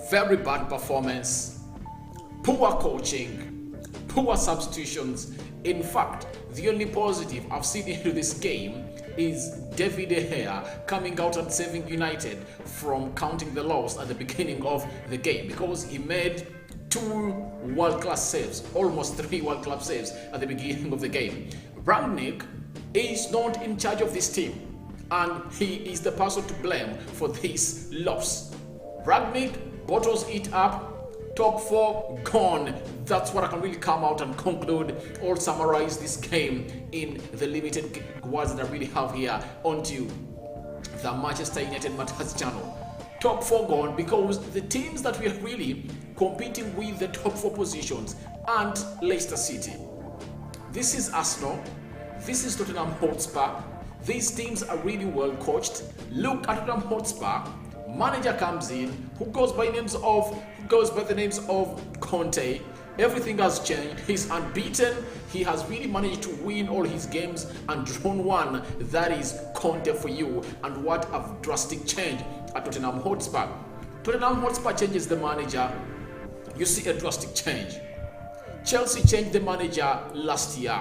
Very bad performance, poor coaching, poor substitutions. In fact, the only positive I've seen into this game is David De Gea coming out and saving United from counting the loss at the beginning of the game, because he made 2 world-class saves, almost 3 world-class saves at the beginning of the game. Rangnick is not in charge of this team, and he is the person to blame for this loss. Rangnick bottles it up. Top 4 gone. That's what I can really come out and conclude or summarize this game in the limited words that I really have here onto the Manchester United Matters channel. Top 4 gone because the teams that we are really competing with the top 4 positions aren't Leicester City. This is Arsenal. This is Tottenham Hotspur. These teams are really well coached. Look at Tottenham Hotspur. Manager comes in who goes by the names of Conte. Everything has changed. He's unbeaten. He has really managed to win all his games and drawn one. That is Conte for you. And what a drastic change at Tottenham Hotspur. Tottenham Hotspur changes the manager. You see a drastic change. Chelsea changed the manager last year.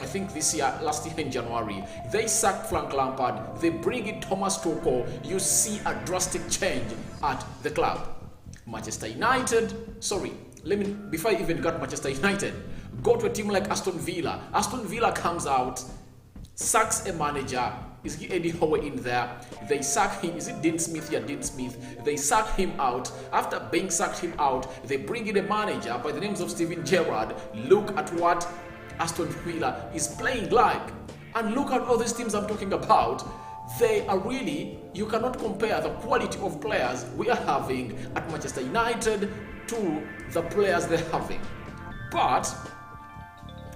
I think last year in January. They sacked Frank Lampard. They bring in Thomas Tuchel. You see a drastic change at the club. Manchester United, before I even got Manchester United, go to a team like Aston Villa. Aston Villa comes out, sacks a manager. Is he Eddie Howe in there? They sack him. Is it Dean Smith? Yeah, Dean Smith. They sack him out. After being sacked him out, they bring in a manager by the names of Steven Gerrard. Look at what Aston Villa is playing like. And look at all these teams I'm talking about. They are really, you cannot compare the quality of players we are having at Manchester United to the players they're having. But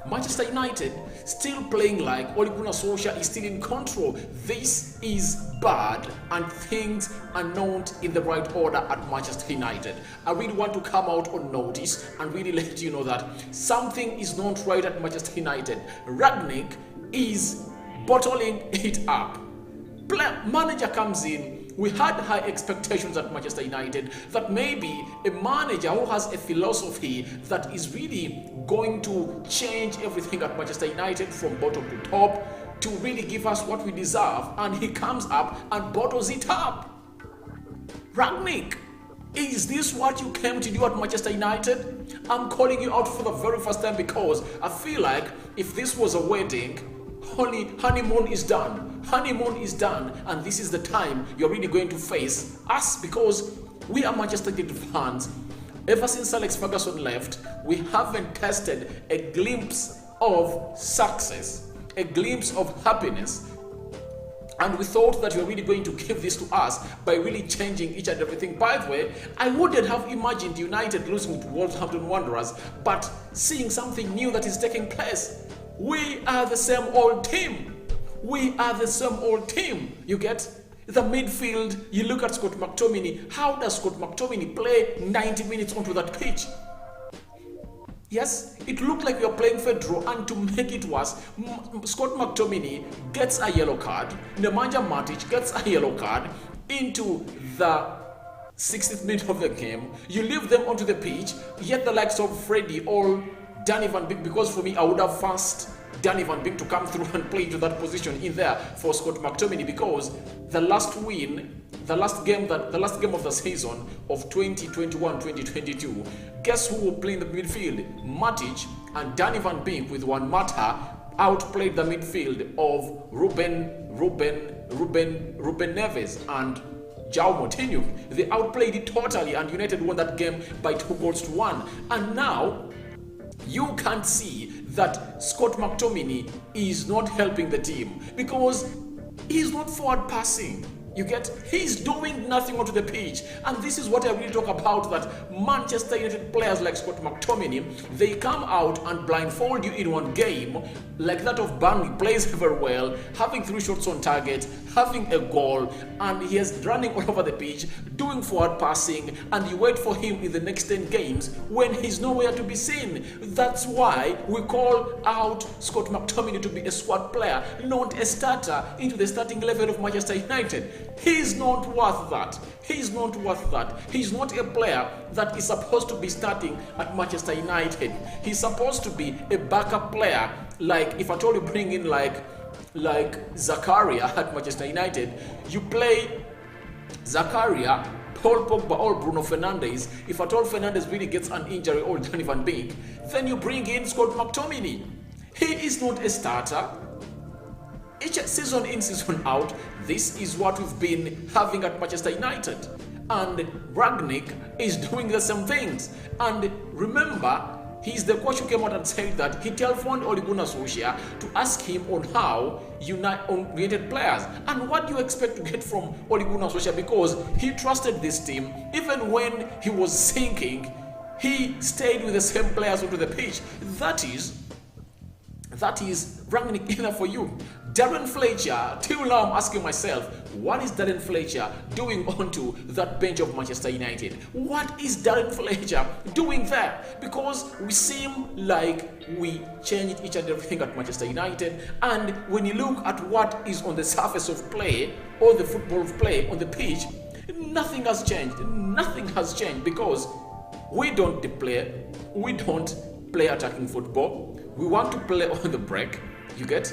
Manchester United still playing like Ole Gunnar Solskjaer is still in control. This is bad and things are not in the right order at Manchester United. I really want to come out on notice and really let you know that something is not right at Manchester United. Rangnick is bottling it up. Manager comes in. We had high expectations at Manchester United that maybe a manager who has a philosophy that is really going to change everything at Manchester United from bottom to top to really give us what we deserve, and he comes up and bottles it up. Rangnick, is this what you came to do at Manchester United? I'm calling you out for the very first time because I feel like if this was a wedding, honeymoon is done. Honeymoon is done, and this is the time you're really going to face us, because we are Manchester United fans. Ever since Alex Ferguson left, we haven't tested a glimpse of success, a glimpse of happiness. And we thought that you were really going to give this to us by really changing each and everything. By the way, I wouldn't have imagined United losing to Wolverhampton Wanderers, but seeing something new that is taking place. We are the same old team. We are the same old team. You get the midfield. You look at Scott McTominay. How does Scott McTominay play 90 minutes onto that pitch? Yes, it looked like we are playing for a draw, and to make it worse, Scott McTominay gets a yellow card. Nemanja Matic gets a yellow card into the 60th minute of the game. You leave them onto the pitch, yet the likes of Freddie or Danny Van Beek, because for me, I would have forced Danny Van Beek to come through and play into that position in there for Scott McTominay, because the last game of the season of 2021-2022, guess who will play in the midfield? Matic and Danny Van Beek with Juan Mata outplayed the midfield of Ruben Neves and João Moutinho. They outplayed it totally, and United won that game by 2-1. And now you can't see that Scott McTominay is not helping the team because he's not forward passing. You get, he's doing nothing onto the pitch. And this is what I really talk about, that Manchester United players like Scott McTominay, they come out and blindfold you in one game, like that of Burnley, plays very well, having 3 shots on target, having a goal, and he is running all over the pitch, doing forward passing, and you wait for him in the next 10 games when he's nowhere to be seen. That's why we call out Scott McTominay to be a squad player, not a starter into the starting level of Manchester United. He's not worth that. He's not worth that. He's not a player that is supposed to be starting at Manchester United. He's supposed to be a backup player. Like if at all you bring in like Zakaria at Manchester United, you play Zakaria, Paul Pogba or Bruno Fernandes. If at all Fernandes really gets an injury or Donny van Beek, then you bring in Scott McTominay. He is not a starter. Each season in, season out, this is what we've been having at Manchester United. And Rangnick is doing the same things. And remember, he's the coach who came out and said that he telephoned Ole Gunnar Solskjaer to ask him on how United players. And what do you expect to get from Ole Gunnar Solskjaer? Because he trusted this team. Even when he was sinking, he stayed with the same players onto the pitch. That is Rangnick enough for you. Darren Fletcher, till now I'm asking myself, what is Darren Fletcher doing onto that bench of Manchester United? What is Darren Fletcher doing there? Because we seem like we changed each and everything at Manchester United, and when you look at what is on the surface of play, or the football of play on the pitch, nothing has changed. Nothing has changed because we don't play attacking football. We want to play on the break, you get?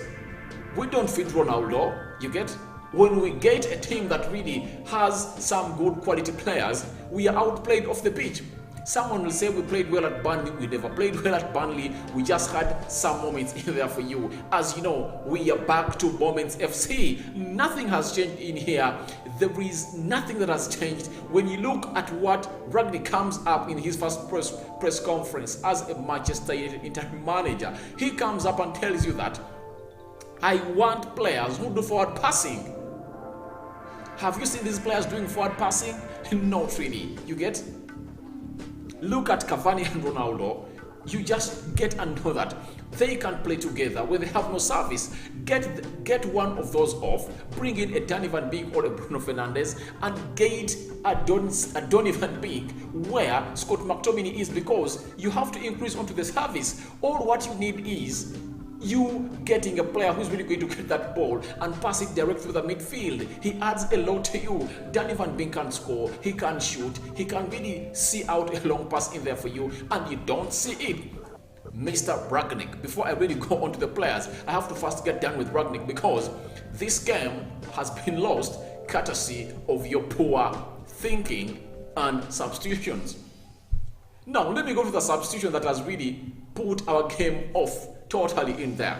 We don't fit Ronaldo, you get? When we get a team that really has some good quality players, we are outplayed off the pitch. Someone will say we played well at Burnley. We never played well at Burnley. We just had some moments in there for you. As you know, we are back to Moments FC. Nothing has changed in here. There is nothing that has changed. When you look at what Rangnick comes up in his first press conference as a Manchester United interim manager, he comes up and tells you that I want players who do forward passing. Have you seen these players doing forward passing? Not really. You get? Look at Cavani and Ronaldo. You just get and know that they can play together when they have no service. Get one of those off, bring in a Donny van Beek or a Bruno Fernandes, and get a Donny van Beek where Scott McTominay is, because you have to increase onto the service. All what you need is you getting a player who's really going to get that ball and pass it direct through the midfield. He adds a lot to you. Donny van Beek can score, he can shoot, he can really see out a long pass in there for you, and you don't see it. Mr. Rangnick, before I really go on to the players, I have to first get done with Rangnick, because this game has been lost courtesy of your poor thinking and substitutions. Now, let me go to the substitution that has really put our game off totally in there.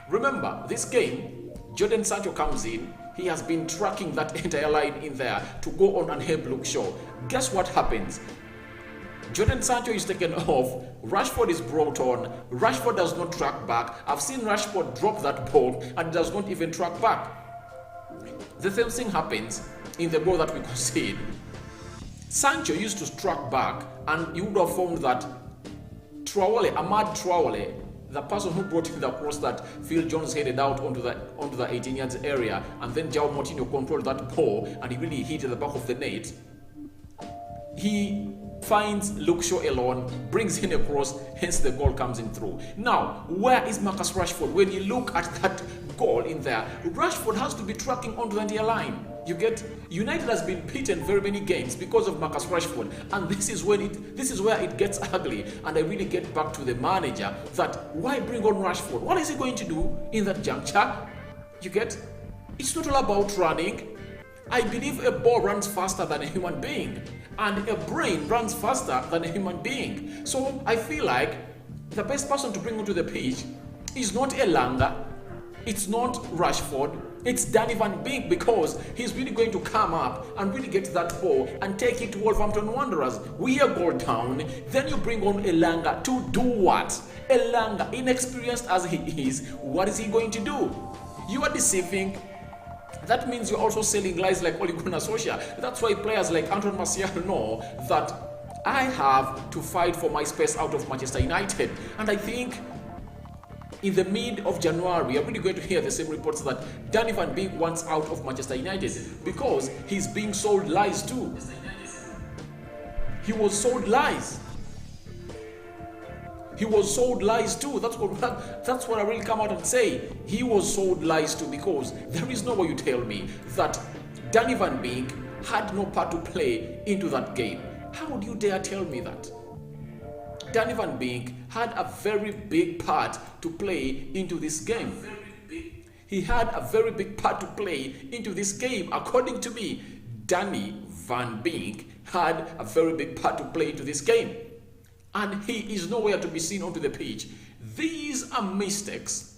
Remember, this game, Jadon Sancho comes in. He has been tracking that entire line in there to go on and help Luke Shaw. Guess what happens? Jadon Sancho is taken off. Rashford is brought on. Rashford does not track back. I've seen Rashford drop that ball and does not even track back. The same thing happens in the goal that we concede. Sancho used to track back, and you would have found that Ahmad Traore, the person who brought in the cross that Phil Jones headed out onto the 18 yards area, and then João Moutinho controlled that ball and he really hit at the back of the net. He finds Luke Shaw alone, brings in a cross, hence the goal comes in through. Now, where is Marcus Rashford? When you look at that goal in there, Rashford has to be tracking onto the entire line. You get? United has been beaten very many games because of Marcus Rashford, and this is where it gets ugly. And I really get back to the manager that why bring on Rashford? What is he going to do in that juncture? You get? It's not all about running. I believe a ball runs faster than a human being, and a brain runs faster than a human being. So I feel like the best person to bring onto the pitch is not Elanga, it's not Rashford, it's Donny van Beek, because he's really going to come up and really get that ball and take it to Wolverhampton Wanderers. We are goal down. Then you bring on Elanga to do what? Elanga, inexperienced as he is, what is he going to do? You are deceiving. That means you're also selling lies like Ole Gunnar Solskjaer. That's why players like Antoine Martial know that I have to fight for my space out of Manchester United. And I think in the mid of January, we are really going to hear the same reports that Donny van Beek wants out of Manchester United because he's being sold lies too. He was sold lies. He was sold lies too. That's what I really come out and say. He was sold lies too, because there is no way you tell me that Danny Van Beek had no part to play into that game. How would you dare tell me that? Danny Van Beek had a very big part to play into this game. He had a very big part to play into this game. According to me, Danny Van Beek had a very big part to play into this game. And he is nowhere to be seen onto the pitch. These are mistakes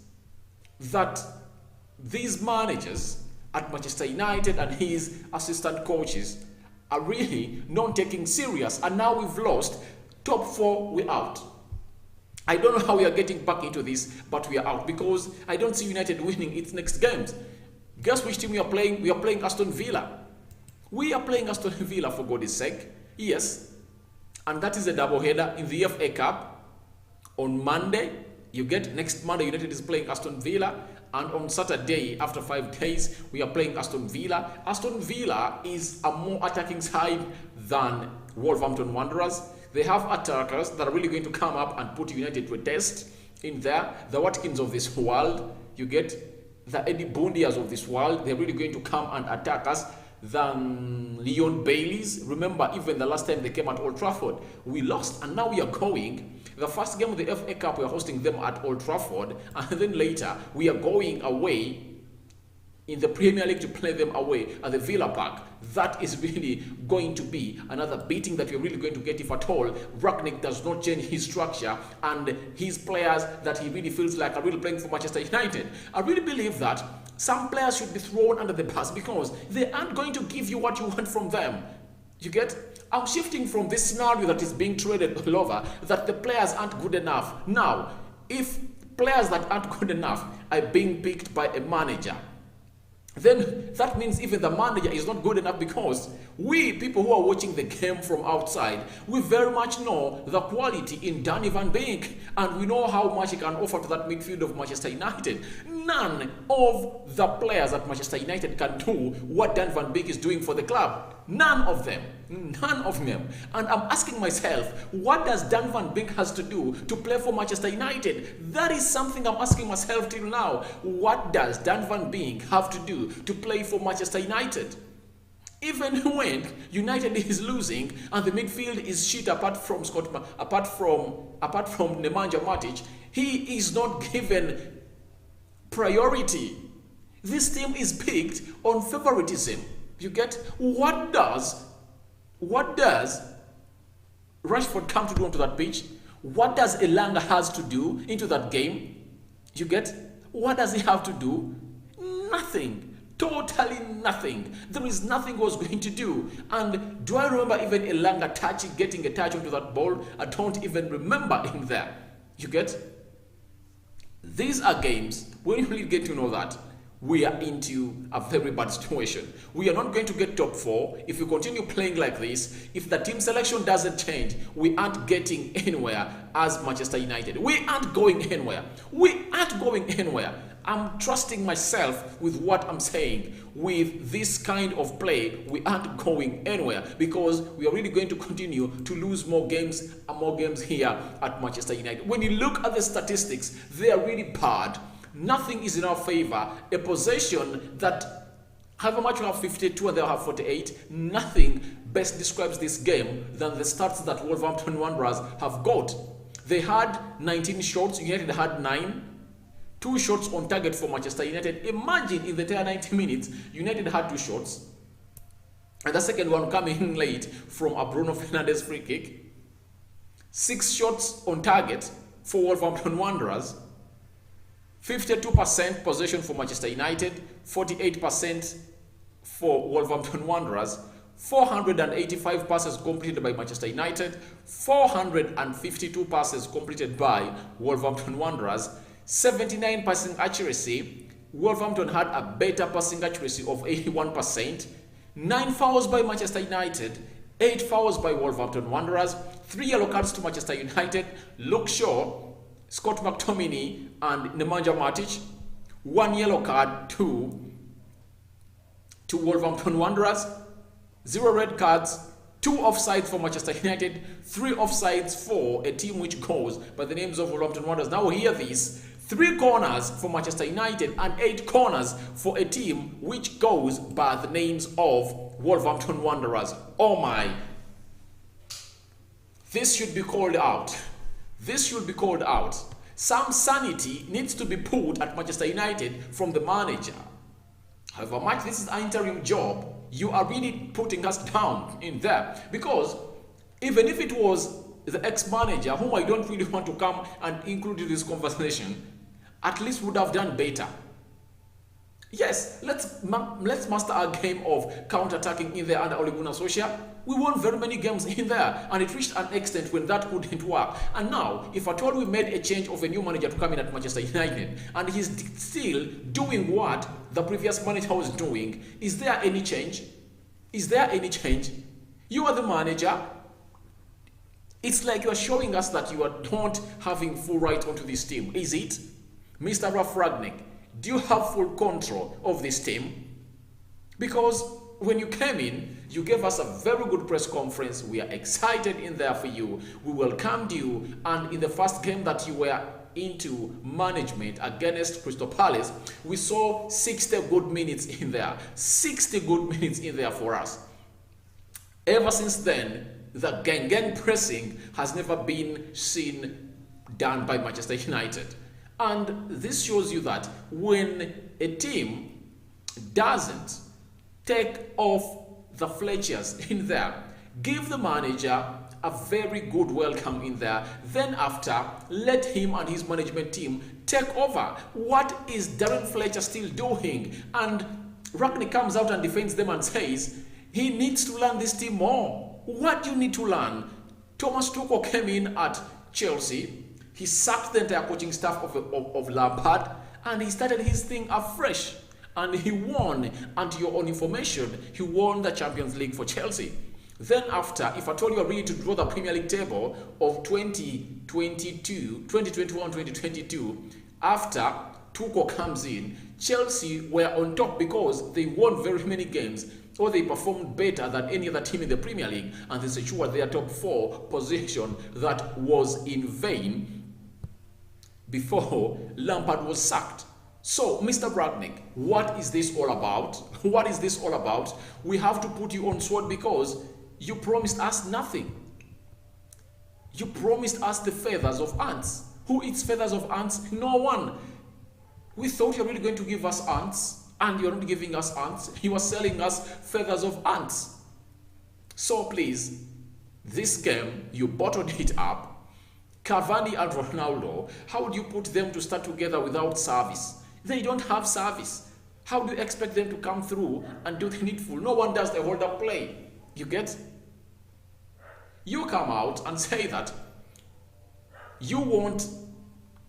that these managers at Manchester United and his assistant coaches are really not taking serious. And now we've lost. Top 4, we're out. I don't know how we are getting back into this, but we are out because I don't see United winning its next games. Guess which team we are playing? We are playing Aston Villa. We are playing Aston Villa, for God's sake. Yes. And that is a double header in the FA Cup. On Monday, next Monday, United is playing Aston Villa. And on Saturday, after 5 days, we are playing Aston Villa. Aston Villa is a more attacking side than Wolverhampton Wanderers. They have attackers that are really going to come up and put United to a test in there. The Watkins of this world, you get the Eddie Bundias of this world. They're really going to come and attack us than Leon Bailey's. Remember, even the last time they came at Old Trafford, we lost, and now we are going. The first game of the FA Cup, we are hosting them at Old Trafford, and then later we are going away in the Premier League to play them away at the Villa Park. That is really going to be another beating that we're really going to get, if at all Rangnick does not change his structure and his players that he really feels like are really playing for Manchester United. I really believe that some players should be thrown under the bus because they aren't going to give you what you want from them. You get? I'm shifting from this scenario that is being traded all over, that the players aren't good enough. Now, if players that aren't good enough are being picked by a manager, then that means even the manager is not good enough, because we people who are watching the game from outside, we very much know the quality in Danny Van Beek, and we know how much he can offer to that midfield of Manchester United. None of the players at Manchester United can do what Danny Van Beek is doing for the club. None of them. None of them. And I'm asking myself, what does Dan Van Beek has to do to play for Manchester United? That is something I'm asking myself till now. What does Dan Van Beek have to do to play for Manchester United? Even when United is losing and the midfield is shit apart from Nemanja Matic, he is not given priority. This team is picked on favoritism. You get? What does Rashford come to do onto that pitch? What does Elanga has to do into that game? You get? What does he have to do? Nothing. Totally nothing. There is nothing he was going to do. And do I remember even Elanga getting a touch onto that ball? I don't even remember him there. You get? These are games when you really get to know that we are into a very bad situation. We are not going to get top 4 if we continue playing like this. If the team selection doesn't change, we aren't getting anywhere as Manchester United. We aren't going anywhere. We aren't going anywhere. I'm trusting myself with what I'm saying. With this kind of play, we aren't going anywhere, because we are really going to continue to lose more games and more games here at Manchester United. When you look at the statistics, they are really bad. Nothing is in our favor. A possession that, however much we have 52 and they'll have 48, nothing best describes this game than the stats that Wolverhampton Wanderers have got. They had 19 shots, United had 9. 2 shots on target for Manchester United. Imagine in the entire 90 minutes, United had 2 shots. And the second one coming in late from a Bruno Fernandes free kick. 6 shots on target for Wolverhampton Wanderers. 52% possession for Manchester United, 48% for Wolverhampton Wanderers, 485 passes completed by Manchester United, 452 passes completed by Wolverhampton Wanderers, 79 passing accuracy. Wolverhampton had a better passing accuracy of 81%, 9 fouls by Manchester United, 8 fouls by Wolverhampton Wanderers, 3 yellow cards to Manchester United, Luke Shaw, Scott McTominay and Nemanja Matic, 1 yellow card to Wolverhampton Wanderers, 0 red cards, 2 offsides for Manchester United, 3 offsides for a team which goes by the names of Wolverhampton Wanderers. Now hear this, 3 corners for Manchester United and 8 corners for a team which goes by the names of Wolverhampton Wanderers. Oh my. This should be called out. This should be called out. Some sanity needs to be put at Manchester United from the manager. However much this is an interim job, you are really putting us down in there. Because even if it was the ex-manager, whom I don't really want to come and include in this conversation, at least would have done better. Yes, let's master our game of counter-attacking in there under Ole Gunnar Solskjaer. We won very many games in there, and it reached an extent when that couldn't work. And now, if at all we made a change of a new manager to come in at Manchester United, and he's still doing what the previous manager was doing, is there any change? Is there any change? You are the manager. It's like you are showing us that you are not having full right onto this team. Is it? Mr. Ralf Rangnick, do you have full control of this team? Because when you came in, you gave us a very good press conference. We are excited in there for you. We welcomed you. And in the first game that you were into management against Crystal Palace, we saw 60 good minutes in there. 60 good minutes in there for us. Ever since then, the gang pressing has never been seen done by Manchester United. And this shows you that when a team doesn't take off the Fletchers in there, give the manager a very good welcome in there, then after, let him and his management team take over. What is Darren Fletcher still doing? And Rangnick comes out and defends them and says, he needs to learn this team more. What do you need to learn? Thomas Tuchel came in at Chelsea. He sacked the entire coaching staff of Lampard, and he started his thing afresh. And he won, and to your own information, he won the Champions League for Chelsea. Then after, if I told you are ready to draw the Premier League table of 2021-2022, after Tuchel comes in, Chelsea were on top because they won very many games, or they performed better than any other team in the Premier League, and they secured their top 4 position that was in vain before Lampard was sacked. So, Mr. Rangnick, what is this all about? What is this all about? We have to put you on sword because you promised us nothing. You promised us the feathers of ants. Who eats feathers of ants? No one. We thought you were really going to give us ants, and you're not giving us ants. You are selling us feathers of ants. So please, this game, you bottled it up. Cavani and Ronaldo, how would you put them to start together without service? They don't have service. How do you expect them to come through and do the needful? No one does the hold-up play. You get? You come out and say that you won't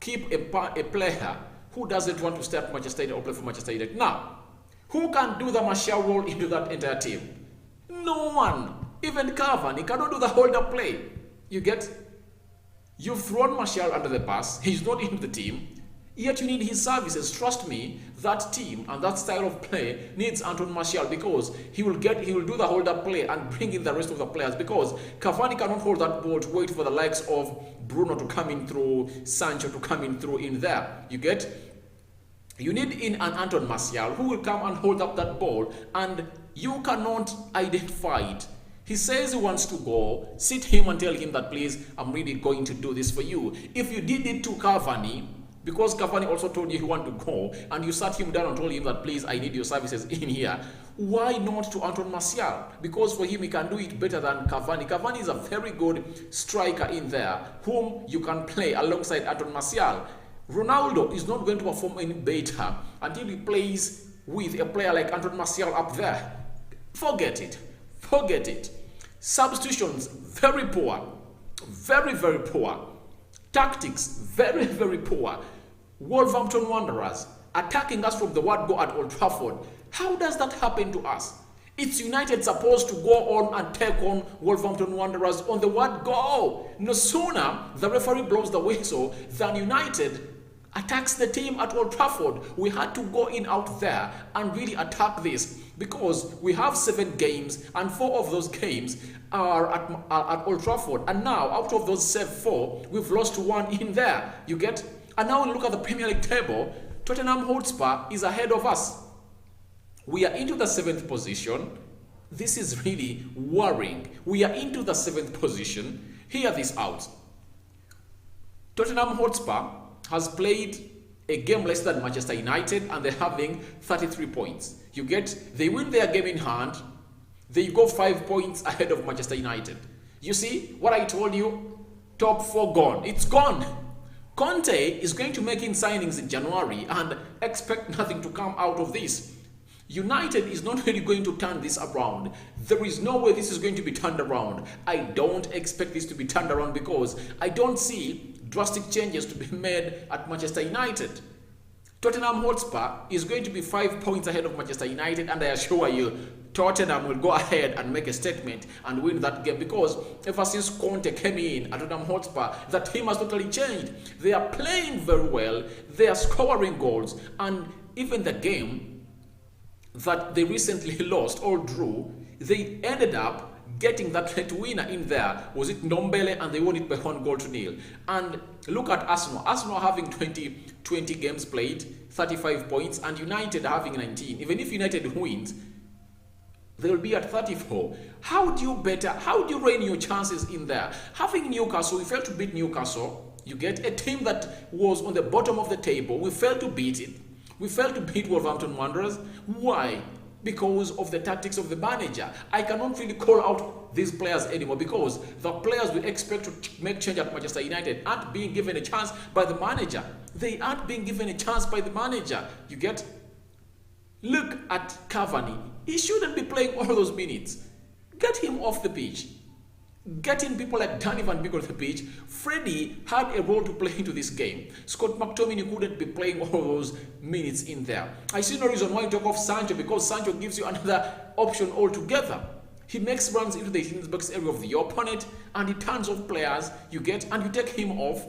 keep a player who doesn't want to stay at Manchester United or play for Manchester United. Now, who can do the Martial role into that entire team? No one. Even Cavani cannot do the hold-up play. You get? You've thrown Martial under the bus. He's not in the team. Yet you need his services. Trust me, that team and that style of play needs Anton Martial because he will do the hold-up play and bring in the rest of the players because Cavani cannot hold that ball to wait for the likes of Bruno to come in through, Sancho to come in through in there. You get? You need in an Anton Martial who will come and hold up that ball, and you cannot identify it. He says he wants to go, sit him and tell him that, please, I'm really going to do this for you. If you did it to Cavani, because Cavani also told you he wanted to go, and you sat him down and told him that, please, I need your services in here, why not to Anton Martial? Because for him, he can do it better than Cavani. Cavani is a very good striker in there, whom you can play alongside Anton Martial. Ronaldo is not going to perform any better until he plays with a player like Anton Martial up there. Forget it. Forget it. Substitutions, very poor. Very, very poor. Tactics, very, very poor. Wolverhampton Wanderers attacking us from the word go at Old Trafford. How does that happen to us? It's United supposed to go on and take on Wolverhampton Wanderers on the word go. No sooner the referee blows the whistle than United attacks the team at Old Trafford. We had to go in out there and really attack this because we have 7 games and 4 of those games are at Old Trafford. And now, out of those 4, we've lost 1 in there. You get? And now when you look at the Premier League table, Tottenham Hotspur is ahead of us. We are into the 7th position. This is really worrying. We are into the 7th position. Hear this out. Tottenham Hotspur has played a game less than Manchester United and they're having 33 points. You get, they win their game in hand, they go 5 points ahead of Manchester United. You see what I told you? Top 4 gone. It's gone. Conte is going to make in signings in January and expect nothing to come out of this. United is not really going to turn this around. There is no way this is going to be turned around. I don't expect this to be turned around because I don't see drastic changes to be made at Manchester United. Tottenham Hotspur is going to be 5 points ahead of Manchester United, and I assure you, Tottenham will go ahead and make a statement and win that game because ever since Conte came in at Tottenham Hotspur, the team has totally changed. They are playing very well, they are scoring goals, and even the game that they recently lost or drew, they ended up getting that late winner in there. Was it Ndombele? And they won it by 1-0. And look at Arsenal. Arsenal having 20 games played, 35 points, and United having 19. Even if United wins, they will be at 34. How do you rein your chances in there? Having Newcastle, we failed to beat Newcastle. You get a team that was on the bottom of the table. We failed to beat it. We failed to beat Wolverhampton Wanderers. Why? Because of the tactics of the manager. I cannot really call out these players anymore because the players we expect to make change at Manchester United aren't being given a chance by the manager. They aren't being given a chance by the manager. You get? Look at Cavani. He shouldn't be playing all those minutes. Get him off the pitch. Getting people like Danny Van Beek on the pitch. Freddie had a role to play into this game. Scott McTominay couldn't be playing all those minutes in there. I see no reason why you talk off Sancho because Sancho gives you another option altogether. He makes runs into the box area of the opponent and he turns off players you get and you take him off.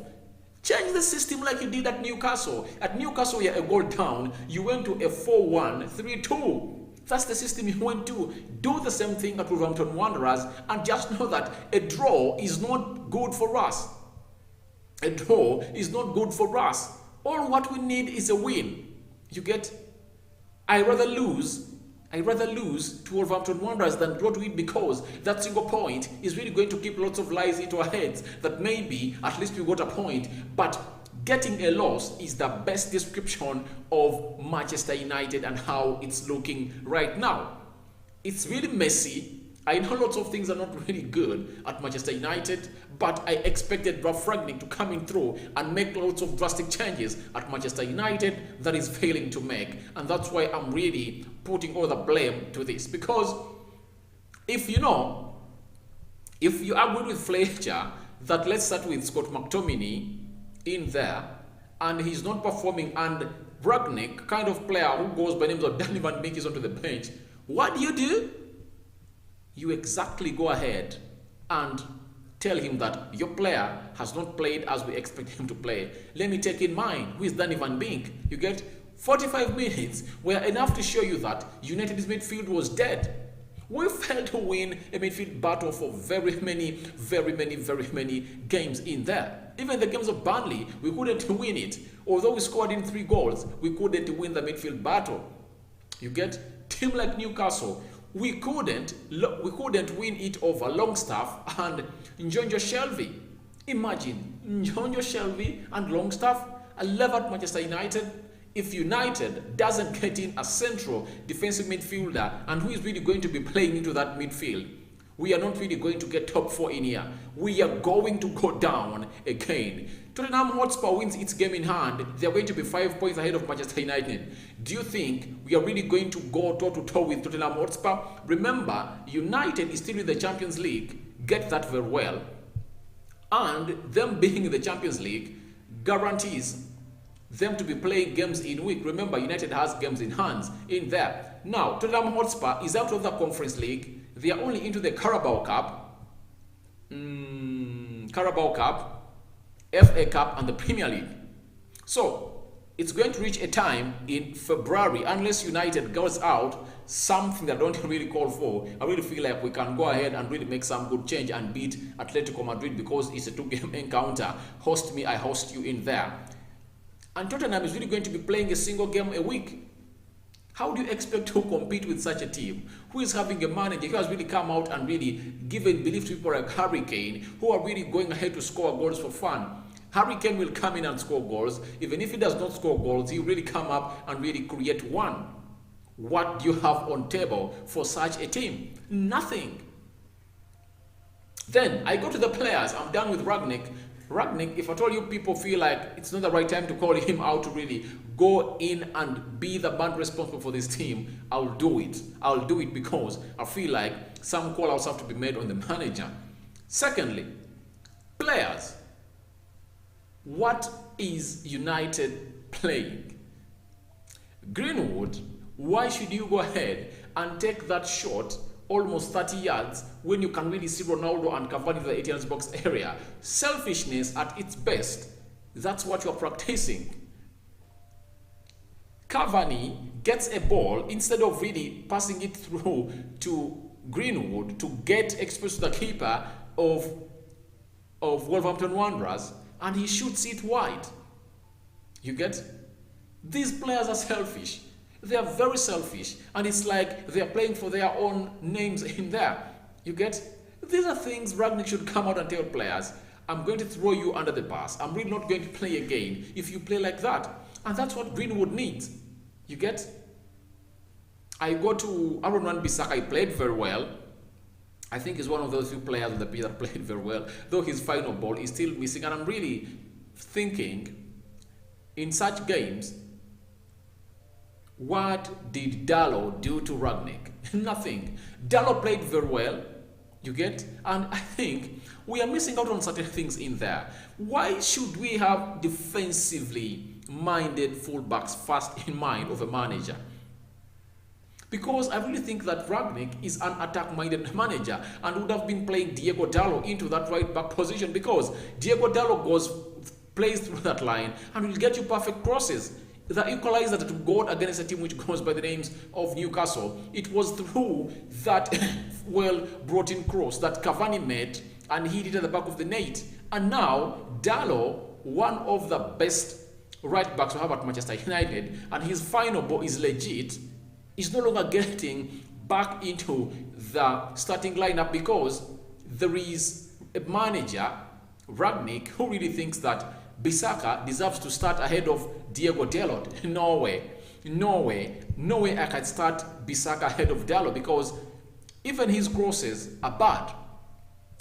Change the system like you did at Newcastle. At Newcastle, you're a goal down. You went to a 4-1, 3-2. That's the system you went to. Do the same thing at Wolverhampton Wanderers and just know that a draw is not good for us. A draw is not good for us. All what we need is a win. You get? I rather lose to Wolverhampton Wanderers than draw to it because that single point is really going to keep lots of lies into our heads that maybe at least we got a point, but getting a loss is the best description of Manchester United and how it's looking right now. It's really messy. I know lots of things are not really good at Manchester United, but I expected Ralf Rangnick to come in through and make lots of drastic changes at Manchester United that is failing to make. And that's why I'm really putting all the blame to this. Because if you agree with Fletcher that let's start with Scott McTominay in there and he's not performing and Rangnick, kind of player who goes by names of Danny Van Beek, is onto the bench, what do? You exactly go ahead and tell him that your player has not played as we expect him to play. Let me take in mind who is Danny Van Beek. You get 45 minutes were enough to show you that United's midfield was dead. We failed to win a midfield battle for very many games in there. Even the games of Burnley, we couldn't win it. Although we scored in 3 goals, we couldn't win the midfield battle. You get? Team like Newcastle, we couldn't win it over Longstaff and Njonjo Shelvey. Imagine Njonjo Shelvey and Longstaff. I love at Manchester United. If United doesn't get in a central defensive midfielder and who is really going to be playing into that midfield, we are not really going to get top 4 in here. We are going to go down again. Tottenham Hotspur wins its game in hand. They are going to be 5 points ahead of Manchester United. Do you think we are really going to go toe-to-toe with Tottenham Hotspur? Remember, United is still in the Champions League. Get that very well. And them being in the Champions League guarantees them to be playing games in week. Remember, United has games in hands in there. Now, Tottenham Hotspur is out of the Conference League. They are only into the Carabao Cup, FA Cup, and the Premier League. So, it's going to reach a time in February, unless United goes out, something that I don't really call for. I really feel like we can go ahead and really make some good change and beat Atletico Madrid because it's a 2-game encounter. Host me, I host you in there. And Tottenham is really going to be playing a single game a week. How do you expect to compete with such a team who is having a manager who has really come out and really given belief to people like Harry Kane, who are really going ahead to score goals for fun? Harry Kane will come in and score goals. Even if he does not score goals, he will really come up and really create one. What do you have on table for such a team? Nothing. Then I go to the players. I'm done with Rangnick. Rangnick, if I told you people feel like it's not the right time to call him out to really go in and be the man responsible for this team, I'll do it. I'll do it because I feel like some call-outs have to be made on the manager. Secondly, players. What is United playing? Greenwood, why should you go ahead and take that shot almost 30 yards when you can really see Ronaldo and Cavani in the 18 yards box area? Selfishness at its best. That's what you're practicing. Cavani gets a ball, instead of really passing it through to Greenwood to get exposed to the keeper of Wolverhampton Wanderers, and he shoots it wide. You get? These players are selfish. They are very selfish, and it's like they are playing for their own names in there. You get? These are things Rangnick should come out and tell players. I'm going to throw you under the bus. I'm really not going to play again if you play like that. And that's what Greenwood needs. You get? I go to Aaron Wan-Bissaka. He played very well. I think he's one of those few players on the pitch that played very well, though his final ball is still missing. And I'm really thinking, in such games, what did Dalot do to Rangnick? Nothing. Dalot played very well, you get? And I think we are missing out on certain things in there. Why should we have defensively minded fullbacks first in mind of a manager? Because I really think that Rangnick is an attack-minded manager and would have been playing Diego Dalot into that right-back position, because Diego Dalot plays through that line and will get you perfect crosses. The equalizer that got against a team which goes by the names of Newcastle, it was through that well-brought-in cross that Cavani made and hit it at the back of the net. And now, Dalot, one of the best right-backs we have at Manchester United, and his final ball is legit, is no longer getting back into the starting lineup because there is a manager, Rangnick, who really thinks that Bissaka deserves to start ahead of Diego Dalot. No way. No way. No way I can start Bissaka ahead of Dalot, because even his crosses are bad.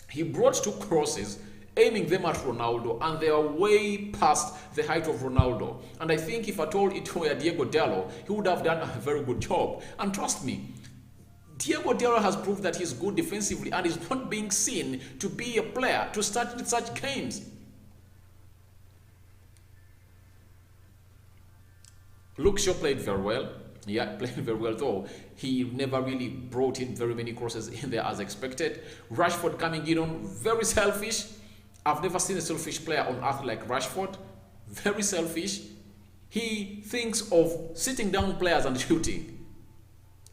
He brought 2 crosses, aiming them at Ronaldo, and they are way past the height of Ronaldo. And I think if I told it were Diego Dalot, he would have done a very good job. And trust me, Diego Dalot has proved that he's good defensively and is not being seen to be a player to start in such games. Luke Shaw played very well. Yeah, played very well, though he never really brought in very many crosses in there as expected. Rashford coming in on very selfish. I've never seen a selfish player on earth like Rashford. Very selfish. He thinks of sitting down players and shooting.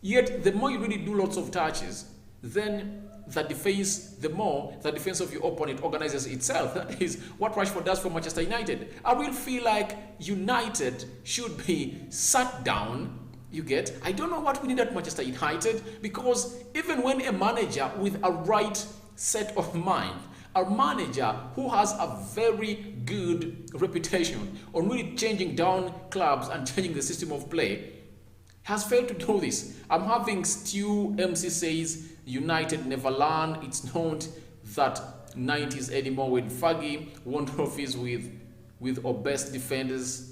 Yet, the more you really do lots of touches, then the more the defense of your opponent organizes itself. That is what Rashford does for Manchester United. I will feel like United should be sat down. You get? I don't know what we need at Manchester United, because even when a manager with a right set of mind, a manager who has a very good reputation on really changing down clubs and changing the system of play, has failed to do this. I'm having Stu MC says United never learn. It's not that 90s anymore with Fergie won trophies with our best defenders,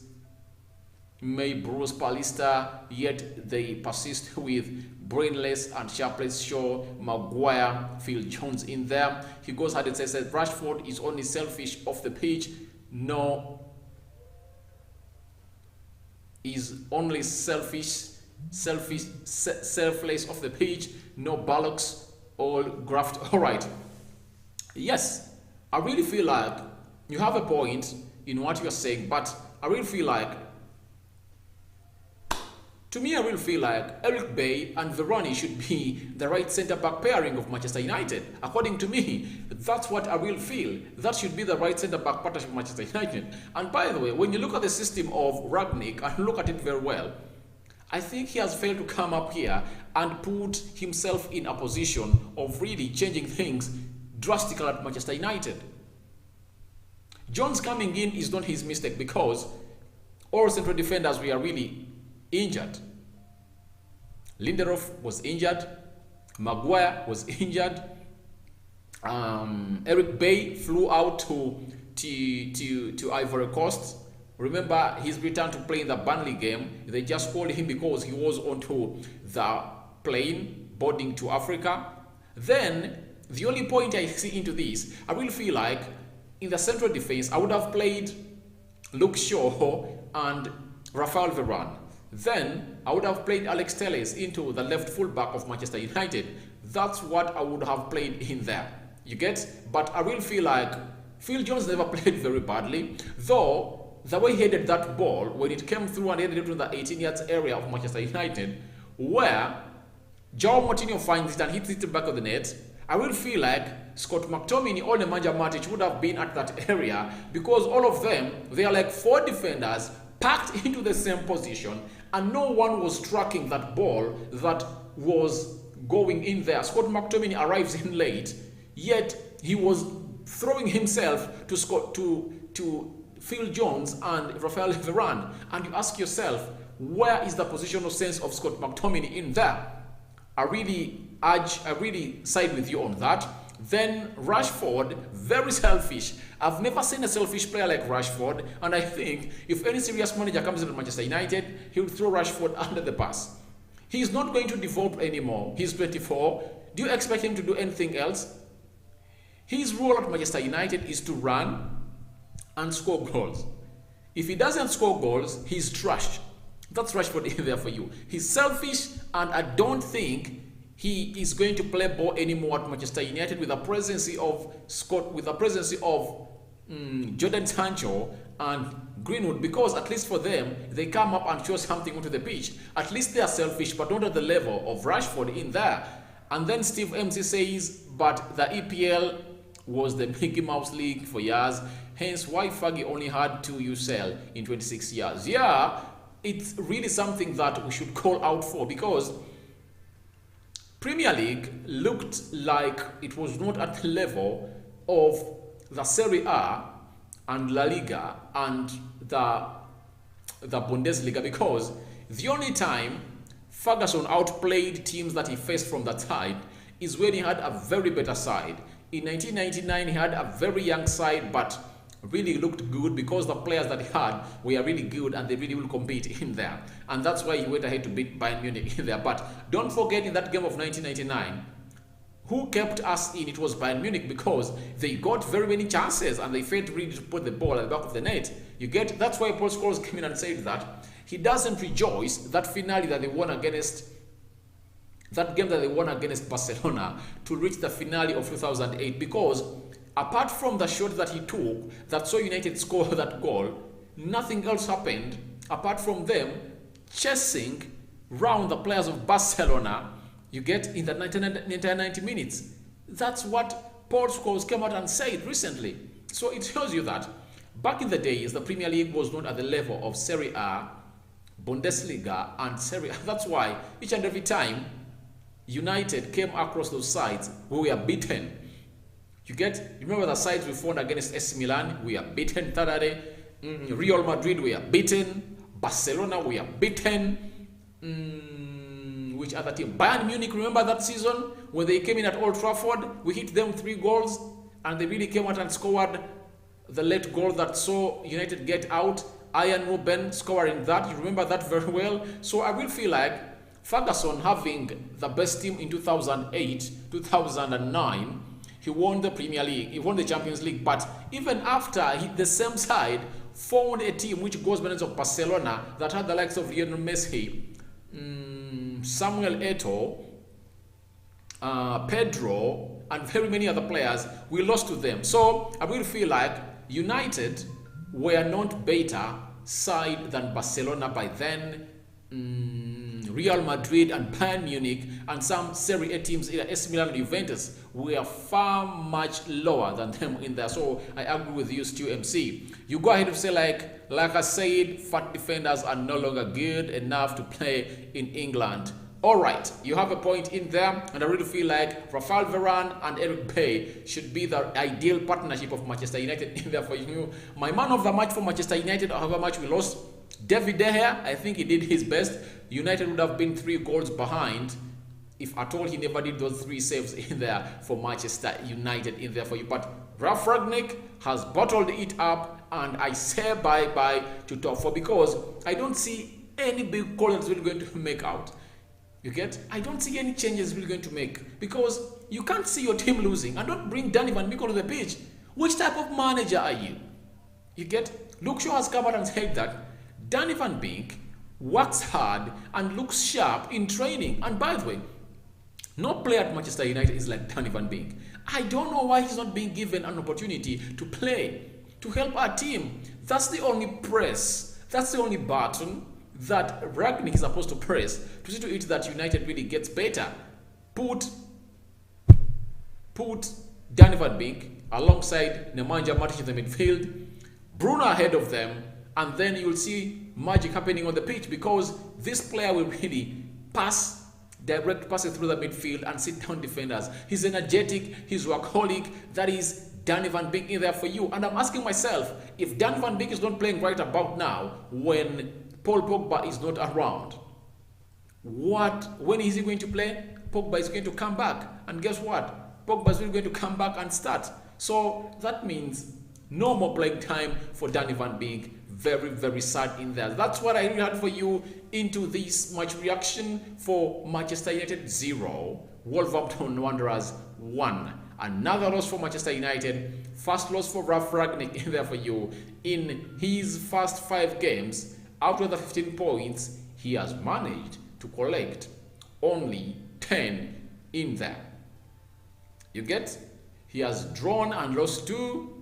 May, Bruce, Pallister, yet they persist with brainless and sharpless Shaw, Maguire, Phil Jones in there. He goes ahead and says that Rashford is only selfish off the pitch. No, is only selfless off the pitch. No bollocks, all graft. All right. Yes, I really feel like you have a point in what you're saying, but I really feel like To me, I will feel like Eric Bay and Verratti should be the right centre-back pairing of Manchester United. According to me, that's what I will feel. That should be the right centre-back partnership of Manchester United. And by the way, when you look at the system of Rangnick and look at it very well, I think he has failed to come up here and put himself in a position of really changing things drastically at Manchester United. Jones coming in is not his mistake because all central defenders were really injured. Lindelof was injured. Maguire was injured. Eric Bay flew out to Ivory Coast. Remember his return to play in the Burnley game. They just called him because he was onto the plane boarding to Africa. Then the only point I see into this, I will feel like in the central defense I would have played Luke Shaw and Rafael Varane. Then I would have played Alex Telles into the left fullback of Manchester United. That's what I would have played in there. You get? But I will feel like Phil Jones never played very badly, though the way he headed that ball when it came through and headed into the 18 yards area of Manchester United, where João Moutinho finds it and hits it back of the net, I will feel like Scott McTominay or Nemanja Matic would have been at that area because all of them, they are like 4 defenders packed into the same position and no one was tracking that ball that was going in there. Scott McTominay arrives in late, yet he was throwing himself to Phil Jones and Rafael Varane. And you ask yourself, where is the positional sense of Scott McTominay in there? I really side with you on that. Then Rashford, very selfish. I've never seen a selfish player like Rashford, and I think if any serious manager comes into Manchester United, he will throw Rashford under the bus. He's not going to develop anymore. He's 24. Do you expect him to do anything else? His role at Manchester United is to run and score goals. If he doesn't score goals, he's trashed. That's Rashford in there for you. He's selfish, and I don't think he is going to play ball anymore at Manchester United with the presence of Jadon Sancho and Greenwood, because at least for them, they come up and show something onto the pitch. At least they are selfish, but not at the level of Rashford in there. And then Steve MC says, but the EPL was the Mickey Mouse League for years, hence why Fergie only had 2 UCL in 26 years. Yeah, it's really something that we should call out for, because Premier League looked like it was not at the level of the Serie A and La Liga and the Bundesliga, because the only time Ferguson outplayed teams that he faced from that side is when he had a very better side. In 1999, he had a very young side, but really looked good because the players that he had were really good and they really will compete in there. And that's why he went ahead to beat Bayern Munich in there. But don't forget, in that game of 1999, who kept us in? It was Bayern Munich, because they got very many chances and they failed really to put the ball at the back of the net. You get? That's why Paul Scholes came in and said that he doesn't rejoice that finale that they won against, that game that they won against Barcelona to reach the finale of 2008, because apart from the shot that he took that saw United score that goal, nothing else happened apart from them chasing round the players of Barcelona, you get, in the entire 90 minutes. That's what Paul Scholes came out and said recently. So it tells you that back in the days, the Premier League was not at the level of Serie A, Bundesliga, and Serie A. That's why each and every time United came across those sides, we were beaten. You remember the sides we fought against AC Milan? We are beaten thoroughly. Real Madrid, we are beaten. Barcelona, we are beaten. Which other team? Bayern Munich, remember that season when they came in at Old Trafford? We hit them 3 goals and they really came out and scored the late goal that saw United get out. Ian Robben scoring that. You remember that very well. So I will feel like Ferguson having the best team in 2008, 2009, he won the Premier League, he won the Champions League, but even after the same side found a team which goes by the name of Barcelona that had the likes of Lionel Messi, Samuel Eto'o, Pedro, and very many other players, we lost to them. So I will feel like United were not better side than Barcelona by then. Real Madrid and Bayern Munich and some Serie A teams, either AC Milan and Juventus, were far much lower than them in there. So I agree with you, Stu MC. You go ahead and say, like I said, fat defenders are no longer good enough to play in England. All right, you have a point in there, and I really feel like Rafael Varane and Eric Bailly should be the ideal partnership of Manchester United in there for you. My man of the match for Manchester United, however much we lost, David De Gea, I think he did his best. United would have been 3 goals behind if at all he never did those 3 saves in there for Manchester United in there for you. But Ralf Rangnick has bottled it up, and I say bye-bye to top 4 because I don't see any big call that's really going to make out. You get? I don't see any changes we're going to make because you can't see your team losing and don't bring Danny Van Beek onto the pitch. Which type of manager are you? You get? Luke Shaw has come out and said that Danny Van Beek works hard and looks sharp in training. And by the way, no player at Manchester United is like Danny Van Beek. I don't know why he's not being given an opportunity to play, to help our team. That's the only press. That's the only button that Rangnick is supposed to press to see to it that United really gets better. Put Danny Van Beek alongside Nemanja Matic in the midfield, Bruno ahead of them, and then you'll see magic happening on the pitch because this player will really pass, direct passes through the midfield and sit down defenders. He's energetic, he's workaholic. That is Danny Van Beek in there for you. And I'm asking myself, if Danny Van Beek is not playing right about now, when Paul Pogba is not around, when is he going to play? Pogba is going to come back, and guess what? Pogba is really going to come back and start. So that means no more playing time for Danny Van Beek. Very, very sad in there. That's what I really had for you into this match reaction for Manchester United 0, Wolverhampton Wanderers 1. Another loss for Manchester United. First loss for Ralf Rangnick in there for you. In his first 5 games, out of the 15 points, he has managed to collect only 10 in there. You get? He has drawn and lost 2.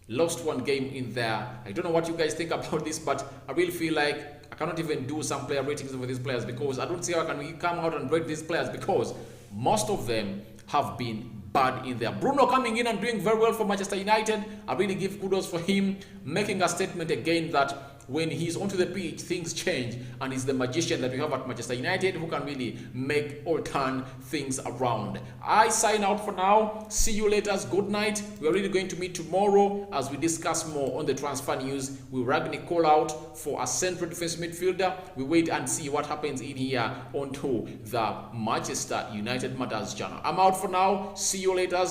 Lost 1 game in there. I don't know what you guys think about this, but I really feel like I cannot even do some player ratings for these players because I don't see how I can come out and rate these players because most of them have been bad in there. Bruno coming in and doing very well for Manchester United. I really give kudos for him, making a statement again that when he's onto the pitch, things change, and he's the magician that we have at Manchester United who can really make or turn things around. I sign out for now. See you later. Good night. We're really going to meet tomorrow as we discuss more on the transfer news. Will Rangnick call out for a central defensive midfielder? We wait and see what happens in here onto the Manchester United Matters channel. I'm out for now. See you later.